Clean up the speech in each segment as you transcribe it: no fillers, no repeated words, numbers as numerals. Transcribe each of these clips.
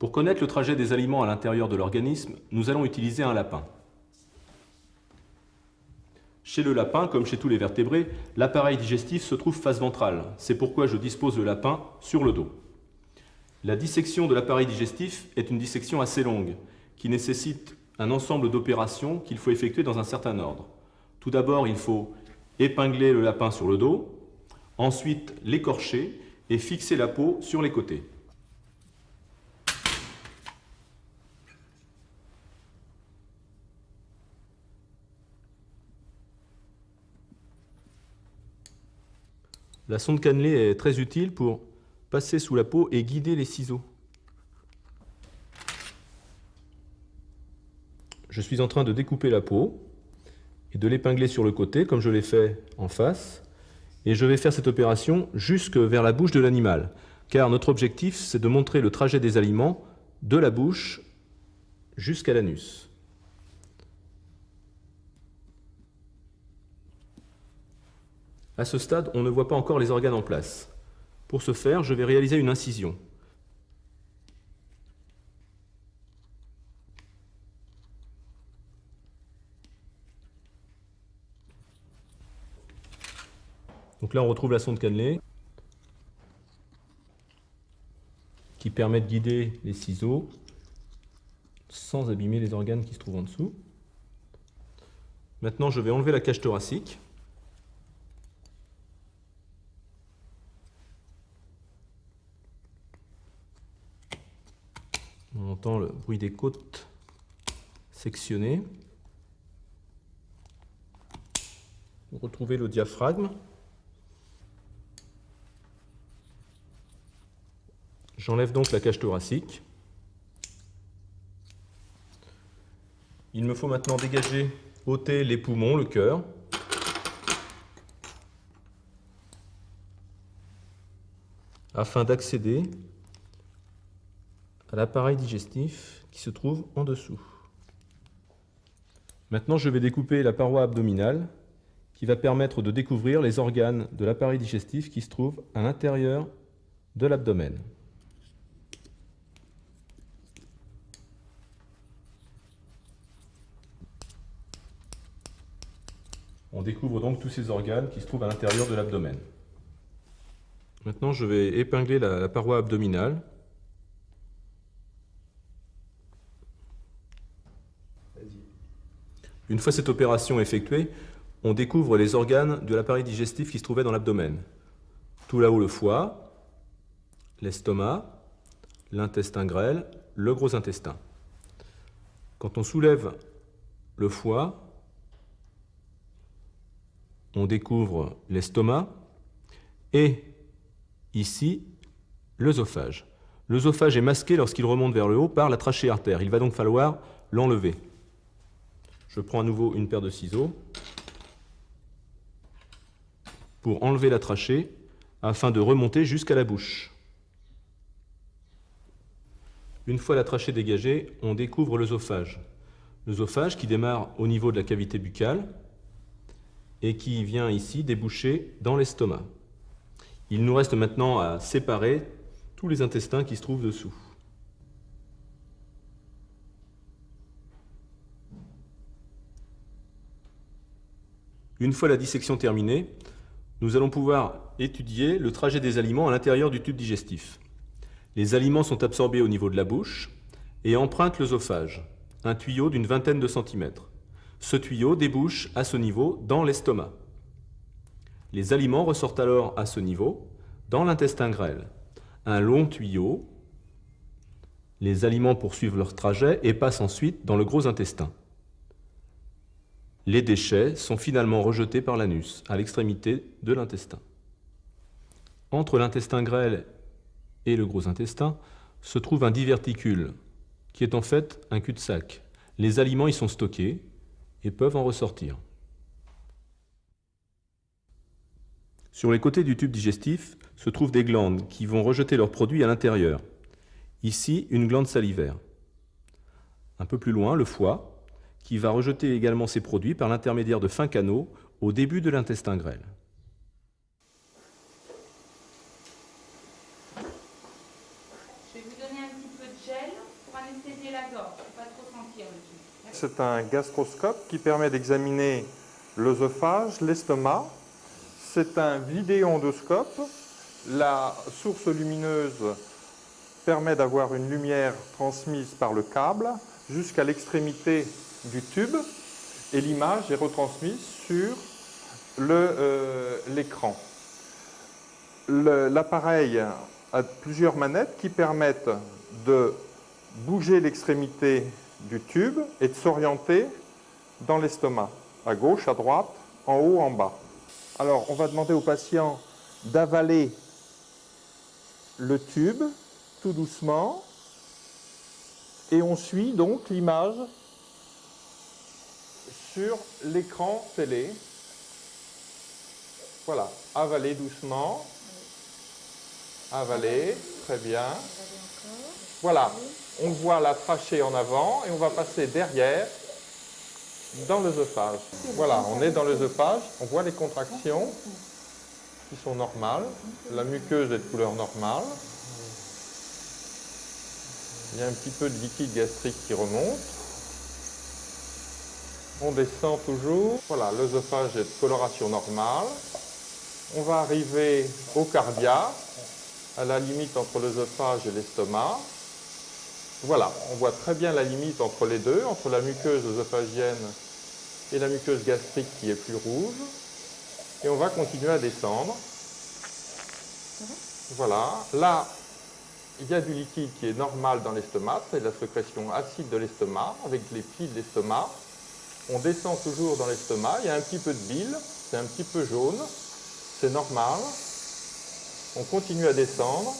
Pour connaître le trajet des aliments à l'intérieur de l'organisme, nous allons utiliser un lapin. Chez le lapin, comme chez tous les vertébrés, l'appareil digestif se trouve face ventrale. C'est pourquoi je dispose le lapin sur le dos. La dissection de l'appareil digestif est une dissection assez longue, qui nécessite un ensemble d'opérations qu'il faut effectuer dans un certain ordre. Tout d'abord, il faut épingler le lapin sur le dos, ensuite l'écorcher et fixer la peau sur les côtés. La sonde cannelée est très utile pour passer sous la peau et guider les ciseaux. Je suis en train de découper la peau et de l'épingler sur le côté, comme je l'ai fait en face. Et je vais faire cette opération jusque vers la bouche de l'animal, car notre objectif, c'est de montrer le trajet des aliments de la bouche jusqu'à l'anus. À ce stade, on ne voit pas encore les organes en place. Pour ce faire, je vais réaliser une incision. Donc là, on retrouve la sonde cannelée qui permet de guider les ciseaux sans abîmer les organes qui se trouvent en dessous. Maintenant, je vais enlever la cage thoracique. On entend le bruit des côtes sectionnées. Vous retrouvez le diaphragme. J'enlève donc la cage thoracique. Il me faut maintenant dégager, ôter les poumons, le cœur. Afin d'accéder à l'appareil digestif qui se trouve en dessous. Maintenant, je vais découper la paroi abdominale qui va permettre de découvrir les organes de l'appareil digestif qui se trouvent à l'intérieur de l'abdomen. On découvre donc tous ces organes qui se trouvent à l'intérieur de l'abdomen. Maintenant, je vais épingler la paroi abdominale. Une fois cette opération effectuée, on découvre les organes de l'appareil digestif qui se trouvaient dans l'abdomen. Tout là-haut, le foie, l'estomac, l'intestin grêle, le gros intestin. Quand on soulève le foie, on découvre l'estomac et ici l'œsophage. L'œsophage est masqué lorsqu'il remonte vers le haut par la trachée artère. Il va donc falloir l'enlever. Je prends à nouveau une paire de ciseaux pour enlever la trachée afin de remonter jusqu'à la bouche. Une fois la trachée dégagée, on découvre l'œsophage. L'œsophage qui démarre au niveau de la cavité buccale et qui vient ici déboucher dans l'estomac. Il nous reste maintenant à séparer tous les intestins qui se trouvent dessous. Une fois la dissection terminée, nous allons pouvoir étudier le trajet des aliments à l'intérieur du tube digestif. Les aliments sont absorbés au niveau de la bouche et empruntent l'œsophage, un tuyau d'une vingtaine de centimètres. Ce tuyau débouche à ce niveau dans l'estomac. Les aliments ressortent alors à ce niveau dans l'intestin grêle. Un long tuyau, les aliments poursuivent leur trajet et passent ensuite dans le gros intestin. Les déchets sont finalement rejetés par l'anus, à l'extrémité de l'intestin. Entre l'intestin grêle et le gros intestin se trouve un diverticule, qui est en fait un cul-de-sac. Les aliments y sont stockés et peuvent en ressortir. Sur les côtés du tube digestif se trouvent des glandes qui vont rejeter leurs produits à l'intérieur. Ici, une glande salivaire. Un peu plus loin, le foie, qui va rejeter également ses produits par l'intermédiaire de fins canaux au début de l'intestin grêle. Je vais vous donner un petit peu de gel. c'est un gastroscope qui permet d'examiner l'œsophage, l'estomac. C'est un vidéoendoscope. La source lumineuse permet d'avoir une lumière transmise par le câble jusqu'à l'extrémité du tube et l'image est retransmise sur l'écran. L'appareil a plusieurs manettes qui permettent de bouger l'extrémité du tube et de s'orienter dans l'estomac, à gauche, à droite, en haut, en bas. Alors, on va demander au patient d'avaler le tube tout doucement et on suit donc l'image sur l'écran télé. Voilà, avaler doucement, avaler, très bien. Voilà, on voit la trachée en avant et on va passer derrière dans l'œsophage. Voilà, on est dans l'œsophage, on voit les contractions qui sont normales, la muqueuse est de couleur normale. Il y a un petit peu de liquide gastrique qui remonte. On descend toujours. Voilà, l'œsophage est de coloration normale. On va arriver au cardia, à la limite entre l'œsophage et l'estomac. Voilà, on voit très bien la limite entre les deux, entre la muqueuse œsophagienne et la muqueuse gastrique qui est plus rouge. Et on va continuer à descendre. Voilà, là, il y a du liquide qui est normal dans l'estomac, c'est la sécrétion acide de l'estomac, avec les plis de l'estomac. On descend toujours dans l'estomac, il y a un petit peu de bile, c'est un petit peu jaune, c'est normal. On continue à descendre.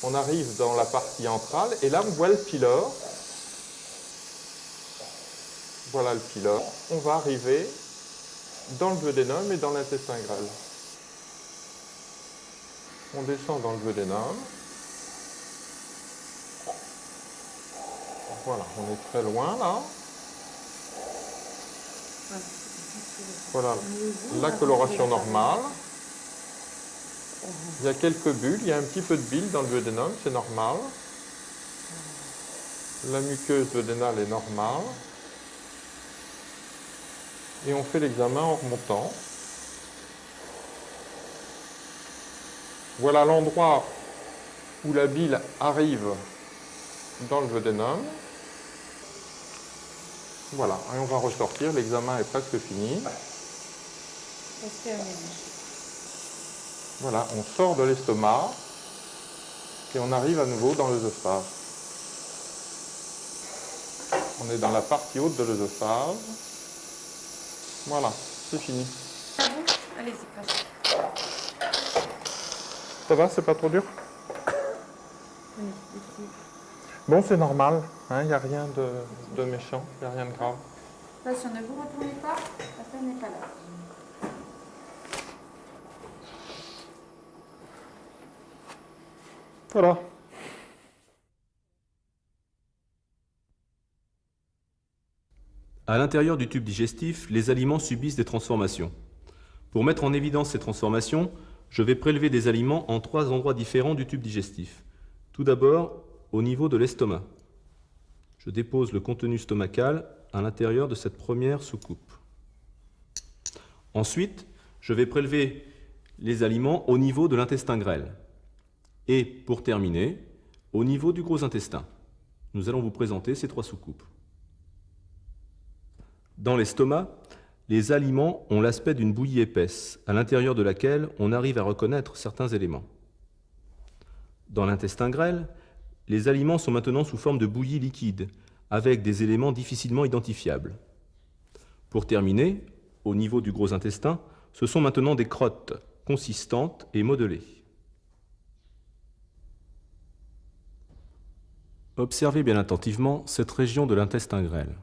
On arrive dans la partie entrale et là on voit le pylore. Voilà le pylore. On va arriver dans le duodénum et dans l'intestin grêle. On descend dans le duodénum. Voilà, on est très loin là. Voilà la coloration normale. Il y a quelques bulles, il y a un petit peu de bile dans le duodénum, c'est normal. La muqueuse duodénale est normale. Et on fait l'examen en remontant. Voilà l'endroit où la bile arrive dans le duodénum. Voilà, et on va ressortir, l'examen est presque fini. Voilà, on sort de l'estomac et on arrive à nouveau dans l'œsophage. On est dans la partie haute de l'œsophage. Voilà, c'est fini. Allez-y, passe. Ça va, c'est pas trop dur? Oui, Bon, c'est normal, hein, il n'y a rien de méchant, il n'y a rien de grave. attention, ne vous retournez pas, la peine n'est pas là. Voilà. À l'intérieur du tube digestif, les aliments subissent des transformations. Pour mettre en évidence ces transformations, je vais prélever des aliments en 3 endroits différents du tube digestif. Tout d'abord, au niveau de l'estomac. Je dépose le contenu stomacal à l'intérieur de cette première soucoupe. Ensuite, je vais prélever les aliments au niveau de l'intestin grêle. Et pour terminer, au niveau du gros intestin. Nous allons vous présenter ces 3 soucoupes. Dans l'estomac, les aliments ont l'aspect d'une bouillie épaisse, à l'intérieur de laquelle on arrive à reconnaître certains éléments. Dans l'intestin grêle, les aliments sont maintenant sous forme de bouillie liquide, avec des éléments difficilement identifiables. Pour terminer, au niveau du gros intestin, ce sont maintenant des crottes consistantes et modelées. Observez bien attentivement cette région de l'intestin grêle.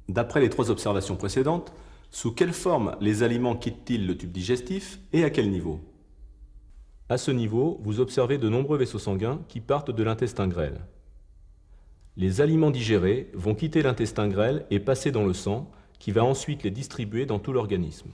D'après les 3 observations précédentes, sous quelle forme les aliments quittent-ils le tube digestif et à quel niveau? À ce niveau, vous observez de nombreux vaisseaux sanguins qui partent de l'intestin grêle. Les aliments digérés vont quitter l'intestin grêle et passer dans le sang, qui va ensuite les distribuer dans tout l'organisme.